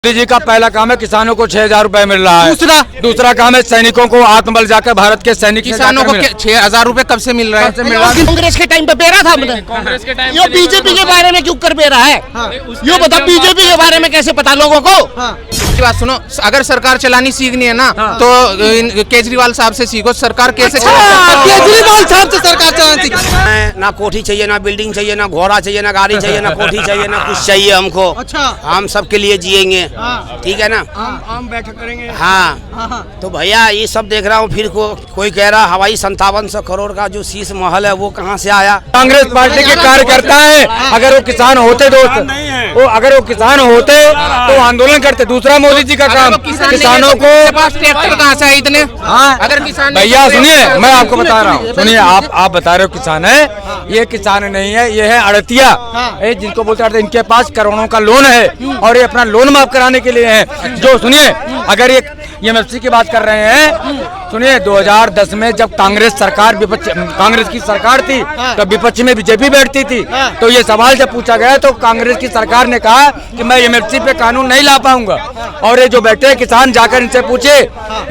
मोदी जी का पहला काम है किसानों को 6,000 रुपए मिल रहा है। दूसरा काम है सैनिकों को आत्मबल जाकर भारत के सैनिक किसानों को 6,000 रुपए कब से मिल रहा है? कांग्रेस के टाइम पे बेरा था हमने। कांग्रेस के टाइम यो बीजेपी के बारे में क्यों कर बेरा है? यो बता बीजेपी के बारे में कैसे पता लोगों को? बात सुनो, अगर सरकार चलानी सीखनी है ना तो केजरीवाल साहब से सीखो सरकार कैसे केजरीवाल साहब से सरकार चलानी सीखो। ना कोठी चाहिए, ना बिल्डिंग चाहिए, ना घोड़ा चाहिए, ना गाड़ी चाहिए, ना कोठी चाहिए, ना कुछ चाहिए हमको। हम सबके लिए जिएंगे, ठीक है ना? हम बैठक करेंगे। हाँ तो भैया ये सब देख रहा हूँ। फिर कोई कह रहा हवाई 5700 करोड़ का जो शीश महल है वो कहाँ से आया? कांग्रेस पार्टी के कार्यकर्ता है। अगर वो किसान होते दोस्त, वो अगर वो किसान होते तो आंदोलन करते। दूसरा मोदी जी का काम किसानों को पास ट्रैक्टर कहाँ से आए इतने? अगर किसान भैया सुनिए, मैं आपको बता रहा हूँ, सुनिए। आप बता रहे हो किसान है, ये किसान नहीं है, ये है अड़तिया, जिनको बोलते हैं इनके पास करोड़ों का लोन है और ये अपना लोन माफ कराने के लिए है। जो सुनिए, अगर ये एमएफसी की बात कर रहे हैं, सुनिए 2010 में जब कांग्रेस की सरकार थी तो विपक्ष में बीजेपी बैठती थी। तो ये सवाल जब पूछा गया तो कांग्रेस की सरकार ने कहा कि मैं एमएफसी पे कानून नहीं ला पाऊंगा। और ये जो बैठे किसान जाकर इनसे पूछे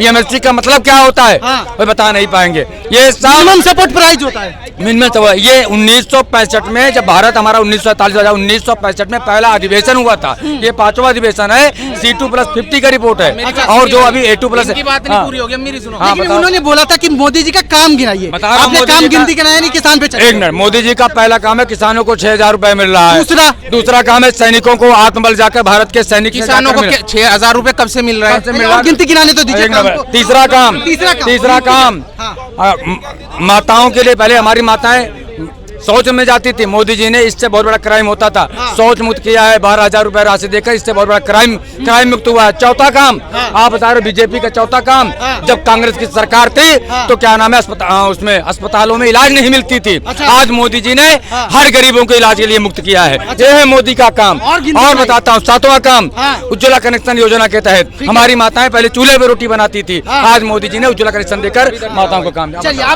एमएफसी का मतलब क्या होता है, वो बता नहीं पाएंगे। ये मिनिमम सपोर्ट प्राइस होता है। मिनिमम ये 1965 में जब भारत हमारा 1965 में पहला अधिवेशन हुआ था। ये 5वां अधिवेशन है। C2+50 का रिपोर्ट है और जो अभी A2+ की बात नहीं पूरी होगी, मेरी सुनो। लेकिन उन्होंने बोला था कि मोदी जी का काम गिनाइए। आपने काम गिनती गिनाया नहीं, किसान पे एक मिनट। मोदी जी का पहला काम है किसानों को 6,000 रुपए मिल रहा है। दूसरा काम है सैनिकों को आत्मबल जाकर भारत के सैनिक किसानों को 6,000 रुपए कब से मिल रहा है? गिनती गिनाने तो दीजिए। तीसरा काम माताओं के लिए, पहले हमारी माताएं शौच में जाती थी, मोदी जी ने इससे बहुत बड़ा क्राइम होता था, शौच मुक्त किया है। 12,000 रुपए राशि देकर इससे बहुत बड़ा क्राइम मुक्त हुआ है। चौथा काम आप बता रहे हो बीजेपी का चौथा काम, जब कांग्रेस की सरकार थी तो क्या नाम है उसमें अस्पतालों में इलाज नहीं मिलती थी। आज मोदी जी ने हर गरीबों को इलाज के लिए मुक्त किया है। ये है मोदी का काम। और बताता हूँ 7वां काम, उज्ज्वला कनेक्शन योजना के तहत हमारी माताएं पहले चूल्हे पे रोटी बनाती थी, आज मोदी जी ने उज्ज्वला कनेक्शन देकर माताओं को काम दिया।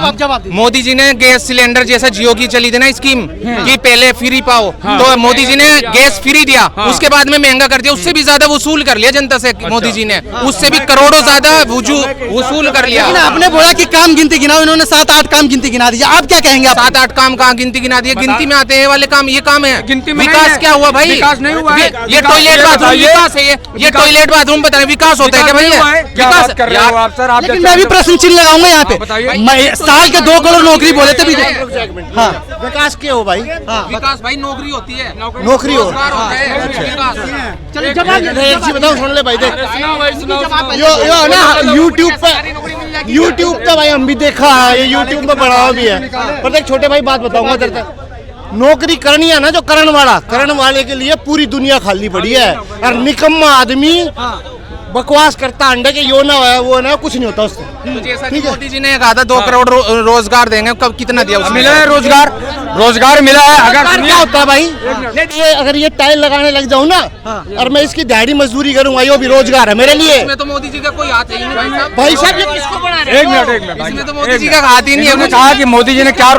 मोदी जी ने गैस सिलेंडर जैसा जियो की चली थी ना स्कीम कि पहले फ्री पाओ, तो मोदी जी ने गैस फ्री दिया, उसके बाद में महंगा कर दिया, उससे भी ज्यादा वसूल कर लिया जनता से मोदी जी ने, उससे भी करोड़ों ज्यादा वसूल कर लिया। आपने बोला कि काम गिनती गिनाओ, इन्होंने 7-8 काम गिनती गिना दिया। आप क्या कहेंगे? 7-8 काम कहाँ गिनती गिना दिया? गिनती में आते हैं वाले काम, ये काम है। विकास क्या हुआ भाई? विकास नहीं हुआ है। ये टॉयलेट बाथरूम विकास है। ये टॉयलेट बाथरूम बता रहे विकास होता है क्या भैया? विकास कर रहे हो आप सर। आप लेकिन मैं भी प्रश्न चिन्ह लगाऊंगा यहाँ पे। मैं साल के 2 करोड़ नौकरी बोले थे विकास क्या हो भाई? विकास भाई नौकरी होती है, नौकरी हो। रोजगार होता है, विकास। एक चीज बताऊं, सुन ले भाई, देख यो ना यूट्यूब पे भाई हम भी देखा है, ये यूट्यूब पे बढ़ावा भी है। पर देख छोटे भाई, बात बताऊंगा तेरे तक, नौकरी करनी है ना जो करण वाले के लिए पूरी दुनिया खाली पड़ी है। और निकम्मा आदमी बकवास करता अंडे के यो ना है वो ना, कुछ नहीं होता उससे। तो जैसा कि मोदी जी ने कहा था 2 करोड़ रोजगार देंगे, कब कितना दिया? मिला है रोजगार मिला है। अगर क्या होता है भाई, अगर ये टाइल लगाने लग जाऊं ना और मैं इसकी दिहाड़ी मजदूरी करूंगा, ये भी रोजगार है मेरे लिए। इसमें तो मोदी जी का कोई हाथ ही नहीं भाई साहब, ये किसको बना रहे? एक मिनट इसमें तो मोदी जी का हाथ ही नहीं है। कहा कि मोदी जी ने क्या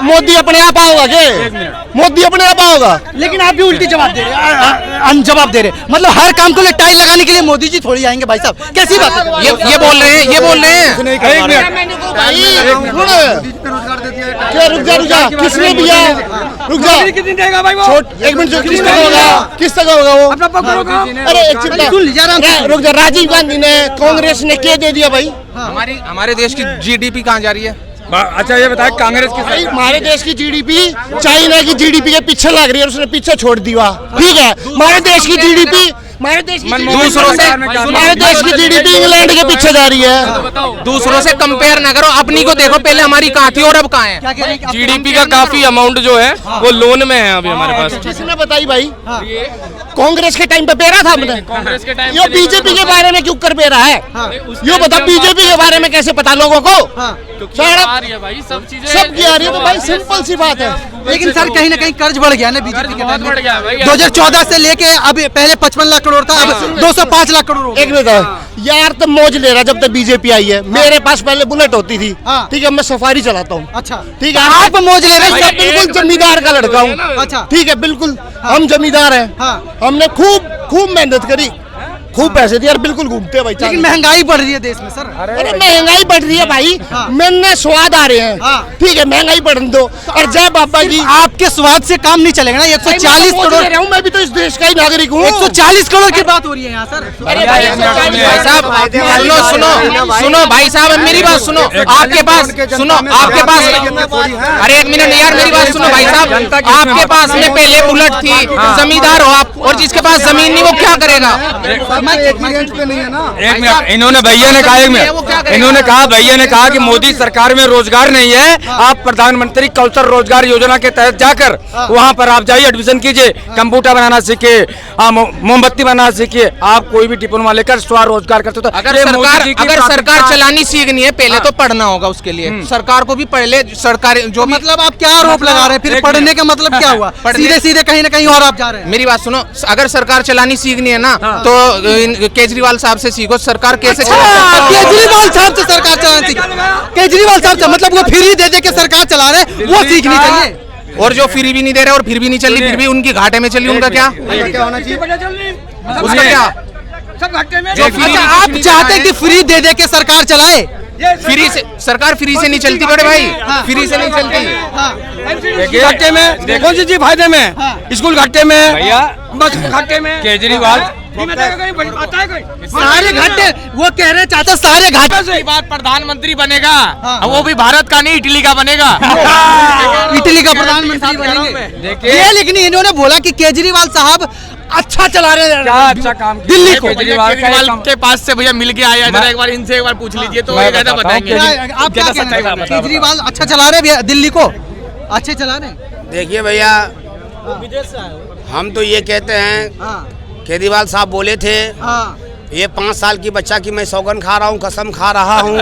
मोदी अपने आप आओगा क्या? मोदी अपने आप आओगा। लेकिन आप भी उल्टी जवाब दे रहे हैं। मतलब हर काम को लिए टाइल लगाने के लिए मोदी जी थोड़ी आएंगे भाई साहब, कैसी बात है? ये बोल रहे हैं रुक जा किसने दिया? रुक जा, एक मिनट, किस तक होगा वो? अरे एक चीज रुक जा, राजीव गांधी ने, कांग्रेस ने क्या दे दिया भाई? हमारे देश की जीडीपी कहाँ जा रही है? अच्छा ये बताए कांग्रेस की हमारे देश की जीडीपी चाइना की जीडीपी के पीछे लग रही है, उसने पीछे छोड़ दिया। ठीक है, हमारे देश की जीडीपी इंग्लैंड के पीछे जा रही है। दूसरों से कंपेयर ना करो, अपनी को देखो पहले हमारी कहाँ थी और अब कहाँ है। जीडीपी का काफी अमाउंट जो है वो लोन में है अभी हमारे पास। किसने बताई भाई? कांग्रेस के टाइम पे बेरा था हमने। कांग्रेस के टाइम यो बीजेपी के बारे में क्यों कर बेरा है? यो बता बीजेपी के बारे में कैसे पता लोगों को? भाई सब चीजें सब की आ रही है, तो भाई सिंपल सी बात है। लेकिन सर कहीं ना कहीं कर्ज बढ़ गया ना बीजेपी के टाइम बढ़ गया भाई। 2014 से लेके अभी पहले 55 लाख करोड़ था, अब 205 लाख करोड़। एक मिनट यार, तो मौज ले रहा जब तक बीजेपी आई है। मेरे पास पहले बुलेट होती थी, ठीक है, मैं सफारी चलाता हूँ। अच्छा, ठीक है, आप मौज ले रहे हैं? बिल्कुल जमींदार का लड़का हूँ। अच्छा, ठीक है, बिल्कुल हम जमींदार हैं। हमने खूब मेहनत करी, खूब पैसे दिए और बिल्कुल घूमते हैं भाई। लेकिन महंगाई बढ़ रही है देश में सर। अरे महंगाई बढ़ रही है भाई, मैंने स्वाद आ रहे हैं, ठीक है महंगाई बढ़ने दो और जय बाबा जी। आपके स्वाद से काम नहीं चलेगा ना। 140 करोड़, मैं भी तो इस देश का ही नागरिक हूँ। 140 करोड़ की बात हो रही है यहाँ सर। भाई साहब सुनो सुनो सुनो भाई साहब मेरी बात सुनो। आपके पास सुनो, आपके पास अरे एक मिनट यार मेरी बात सुनो भाई साहब। आपके पास में पहले बुलेट थी, जमींदार हो आप, और जिसके पास जमीन नहीं वो क्या करेगा? एक मिनट, इन्होंने भैया ने कहा, एक मिनट इन्होंने कहा, भैया ने कहा कि मोदी सरकार में रोजगार नहीं है, आप प्रधानमंत्री कौशल रोजगार योजना के तहत जाकर वहाँ पर आप जाइए, एडमिशन कीजिए, कंप्यूटर बनाना सीखिए, मोमबत्ती बनाना सीखिए, आप कोई भी डिप्लोमा लेकर स्वरोजगार करते हो। अगर सरकार चलानी सीखनी है पहले तो पढ़ना होगा, उसके लिए सरकार को भी पहले सरकार जो मतलब आप क्या आरोप लगा रहे हैं? फिर पढ़ने का मतलब क्या हुआ? सीधे सीधे कहीं ना कहीं और आप जा रहे हैं। मेरी बात सुनो, अगर सरकार चलानी सीखनी है ना तो केजरीवाल साहब से सीखो सरकार कैसे केजरीवाल साहब से सरकार चलानी सीखो। केजरीवाल साहब से मतलब वो फ्री दे के सरकार चला रहे हैं, वो सीखनी चाहिए। और जो फ्री भी नहीं दे रहे और फिर भी नहीं चल रही, फिर भी उनकी घाटे में चली, उनका क्या होना चाहिए? उसका क्या? जो आप चाहते हैं कि फ्री दे के सरकार चलाए? फ्री से सरकार फ्री से नहीं चलती बड़े भाई, फ्री से नहीं चलती। घाटे में देखो जी फायदे में, स्कूल घाटे में भैया, बस घाटे में केजरीवाल सारे घाटे वो कह रहे चाहते सारे घाटे से बात प्रधानमंत्री बनेगा, वो भी भारत का नहीं इटली का बनेगा। इटली का प्रधानमंत्री बनेंगे ये, लेकिन इन्होंने बोला कि केजरीवाल साहब अच्छा चला रहे हैं, क्या अच्छा काम दिल्ली को। केजरीवाल के पास से भैया मिल के आया, जरा एक बार इनसे एक बार पूछ लीजिए तो ये ज्यादा बताएंगे। आप क्या कहना चाहते हैं? केजरीवाल अच्छा चला रहे हैं दिल्ली को, अच्छे चला रहे हैं? देखिए भैया, हम तो ये कहते हैं, केजरीवाल साहब बोले थे ये 5 साल की बच्चा की मैं सौगन खा रहा हूँ, कसम खा रहा हूँ,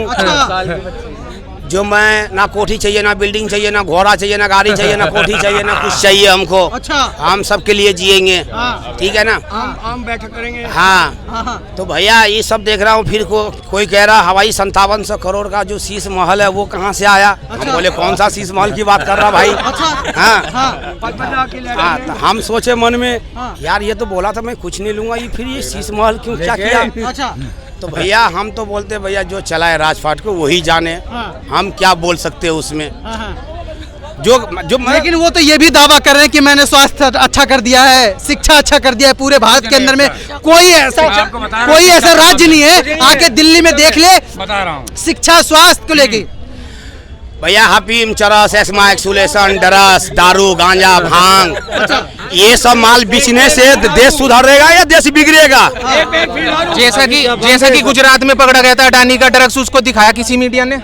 जो मैं ना कोठी चाहिए, ना बिल्डिंग चाहिए, ना घोड़ा चाहिए, ना गाड़ी चाहिए, ना कोठी चाहिए, ना कुछ चाहिए हमको। अच्छा, हम सबके लिए जिएंगे, ठीक है ना, हम बैठक करेंगे। हाँ, तो भैया ये सब देख रहा हूँ। फिर कोई कह रहा हवाई 5700 करोड़ का जो शीश महल है वो कहाँ से आया? हम बोले कौन सा शीश महल की बात कर रहा भाई? हाँ, तो हम सोचे मन में यार ये तो बोला था मैं कुछ नहीं लूंगा, ये फिर ये शीश महल क्यों क्या किया? अच्छा, तो भैया हम तो बोलते भैया जो चलाए राजपाट को वही जाने, हम क्या बोल सकते हैं उसमें। जो लेकिन वो तो ये भी दावा कर रहे हैं कि मैंने स्वास्थ्य अच्छा कर दिया है, शिक्षा अच्छा कर दिया है, पूरे भारत के अंदर में कोई ऐसा राज्य नहीं है, आके दिल्ली में देख ले, बता रहा हूँ, शिक्षा स्वास्थ्य को लेके। भैया हफीम, चरस, एस्मा, एक्सुलेशन, डरस, दारू, गांजा, भांग, ये सब माल बेचने से देश सुधरेगा या देश बिगड़ेगा? जैसा कि गुजरात में पकड़ा गया था अडानी का ड्रग्स, उसको दिखाया किसी मीडिया ने?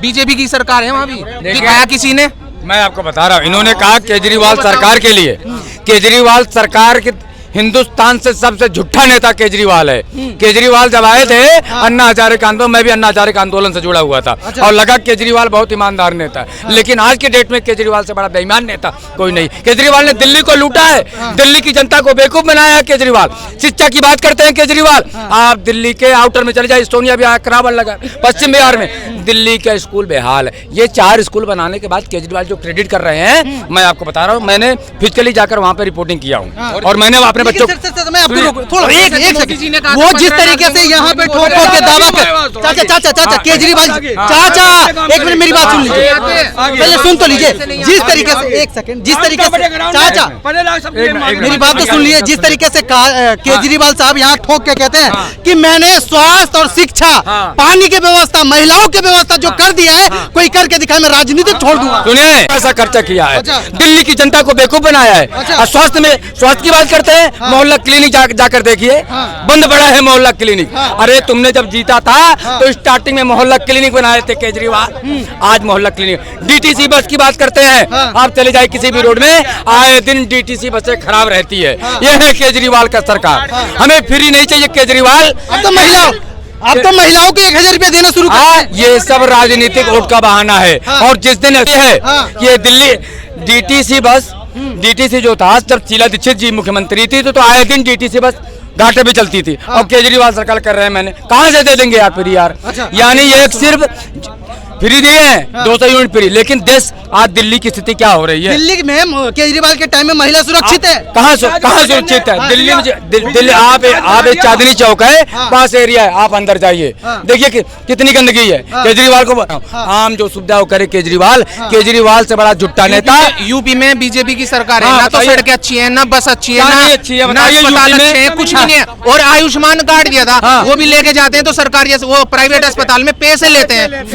बीजेपी की सरकार है वहाँ भी, दिखाया किसी ने? मैं आपको बता रहा हूँ, इन्होंने कहा केजरीवाल सरकार के लिए, केजरीवाल सरकार के हिंदुस्तान से सबसे झूठा नेता केजरीवाल है। केजरीवाल जब आए थे अन्ना हजारे का आंदोलन, मैं भी अन्ना हजारे का आंदोलन से जुड़ा हुआ था और लगा केजरीवाल बहुत ईमानदार नेता है, लेकिन आज के डेट में केजरीवाल से बड़ा बेईमान नेता कोई नहीं। केजरीवाल ने दिल्ली को लूटा है, दिल्ली की जनता को बेवकूफ बनाया है केजरीवाल। शिक्षा की बात करते हैं केजरीवाल, आप दिल्ली के आउटर में चले जाए, सोनिया भी करावल लगा, पश्चिम बिहार में दिल्ली का स्कूल बेहाल है। ये 4 स्कूल बनाने के बाद केजरीवाल जो क्रेडिट कर रहे हैं, मैं आपको बता रहा हूँ, मैंने फिजिकली जाकर वहाँ पे रिपोर्टिंग किया हूँ और मैंने अपने बच्चों मैं आपको थोड़ा एक सेकंड, वो जिस तरीके से यहाँ पे ठोक के दावा कर, चाचा केजरीवाल चाचा एक मिनट मेरी बात सुन लीजिए, पहले सुन तो लीजिए। जिस तरीके से, एक सेकंड, जिस तरीके से चाचा मेरी बात तो सुन लीजिए, जिस तरीके से केजरीवाल साहब यहाँ ठोक के कहते हैं कि मैंने स्वास्थ्य और शिक्षा, पानी की व्यवस्था, महिलाओं की व्यवस्था जो कर दिया है, कोई करके दिखाए, मैं राजनीति छोड़ दूंगा। सुनिए, ऐसा खर्चा किया है, दिल्ली की जनता को बेवकूफ बनाया है। स्वास्थ्य में, स्वास्थ्य की बात करते हैं, मोहल्ला क्लिनिक जाकर देखिए, बंद पड़ा है मोहल्ला क्लिनिक। अरे तुमने जब जीता था तो स्टार्टिंग में मोहल्ला क्लिनिक बनाए थे केजरीवाल, आज मोहल्ला क्लिनिक। डीटीसी बस की बात करते हैं, आप चले जाए किसी भी रोड में, आए दिन डीटीसी बसें खराब रहती है। यह है केजरीवाल का सरकार, हमें फ्री नहीं चाहिए केजरीवाल। अब तो महिलाओं को 1000 रुपया देना शुरू कर, ये सब राजनीतिक वोट का बहाना है। और जिस दिन है ये दिल्ली डीटीसी बस, डीटीसी जो था जब शीला दीक्षित जी मुख्यमंत्री थी तो आए दिन डीटीसी बस घाटे पे चलती थी। और केजरीवाल सरकार कर रहे हैं, मैंने कहां से दे देंगे यार फिर यार। यानी ये सिर्फ फ्री दिए हैं 200 यूनिट फ्री, लेकिन देश आज दिल्ली की स्थिति क्या हो रही है? दिल्ली में केजरीवाल के टाइम में महिला सुरक्षित है? कहाँ सुरक्षित है? दिल्ली में दिल्ली आप एक चांदनी चौक है, पास एरिया है, आप अंदर जाइए, देखिए कितनी गंदगी है। केजरीवाल को आम जो सुविधा वो करे केजरीवाल से बड़ा जुट्टा नेता। यूपी में बीजेपी की सरकार है, ना तो सड़कें अच्छी है, ना बस अच्छी है, ना अस्पताल अच्छे हैं, कुछ भी नहीं है। और आयुष्मान कार्ड दिया था, वो भी लेके जाते हैं तो सरकारी वो प्राइवेट अस्पताल में पैसे लेते हैं।